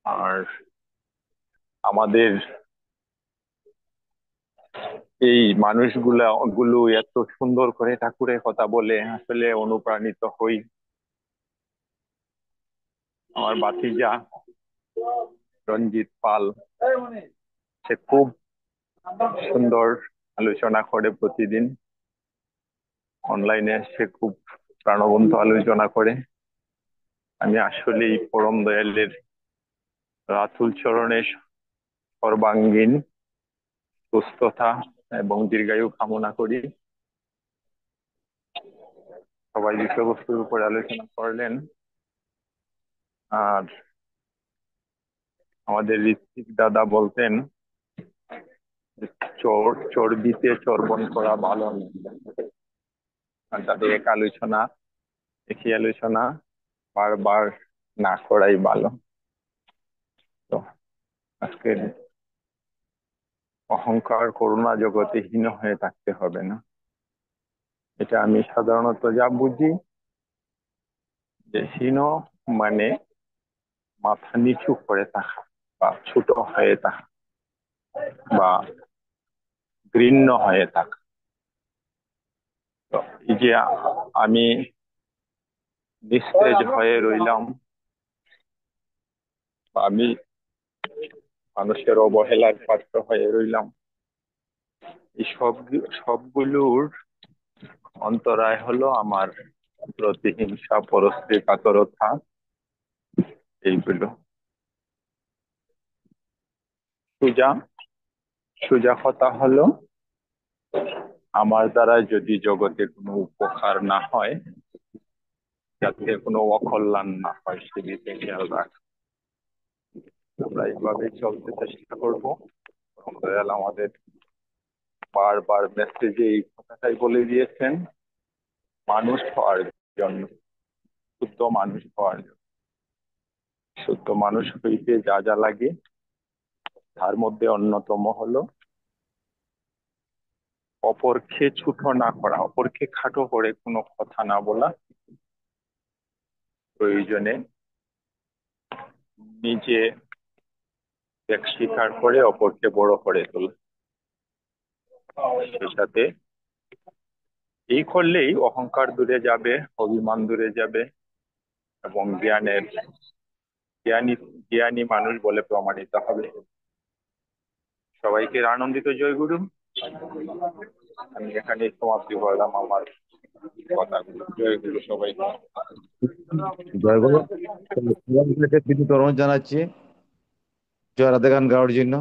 আর আমাদের এই গুলো এত সুন্দর করে ঠাকুরের কথা বলে আসলে অনুপ্রাণিত হই। আমার ভাতিজা রঞ্জিত পাল, সে খুব সুন্দর আলোচনা করে প্রতিদিন অনলাইনে, সে খুব প্রাণবন্ত আলোচনা করে। আমি আসলেই পরম দয়ালের রাতুল চরণের সর্বাঙ্গীন সুস্থতা এবং দীর্ঘায়ু কামনা করি। সবাই বিষয়বস্তুর উপর আলোচনা করলেন। আর আমাদের ঋত্বিক দাদা বলতেন যে চর্বিতে চর্বণ করা ভালো নয়। আর তাদের একই আলোচনা বারবার না করাই ভালো। তো আজকের অহংকার করুণা জগতে হীন হয়ে থাকতে হবে না, এটা আমি সাধারণত যা বুঝি। যে হীন মানে মাথা নিচু করে থাকা বা ছোট হয়ে থাকা বা ঘৃণ্য হয়ে থাকা। তো এই যে আমি নিস্তেজ হয়ে রইলাম, বা আমি মানুষের অবহেলার পাত্র হয়ে রইলাম, এই সবগুলোর অন্তরায় হলো আমার প্রতিহিংসা, পরশ্রী কাতরতা, এইগুলো। সোজা সোজা কথা হলো, আমার দ্বারা যদি জগতে কোনো উপকার না হয়, যাতে কোনো অকল্যাণ না হয়, সেদিকে খেয়াল রাখ। আমরা এইভাবে চলতে চেষ্টা করবো। দয়াল আমাদের বারবার মেসেজে এই কথাটাই বলে দিয়েছেন, মানুষ হওয়ার জন্য, শুদ্ধ মানুষ হওয়ার জন্য। শুদ্ধ মানুষ হইতে যা যা লাগে তার মধ্যে অন্যতম হলো অপরকে ছোট না করা, অপরকে খাটো করে কোনো কথা না বলা, প্রয়োজনে নিজে ত্যাগ স্বীকার করে অপরকে বড় করে তোলা। সেই সাথে এই করলেই অহংকার দূরে যাবে, অভিমান দূরে যাবে, এবং জ্ঞানী জ্ঞানী মানুষ বলে প্রমাণিত হবে। সবাইকে আনন্দিত জয়গুরু। আমি এখানে সমাপ্তি করলাম আমার কথাগুলো। জয়গুরু সবাইকে। জয় গুরু। বিনীত অনুরোধ জানাচ্ছি জয় রাধে গান গাওয়ার জন্য।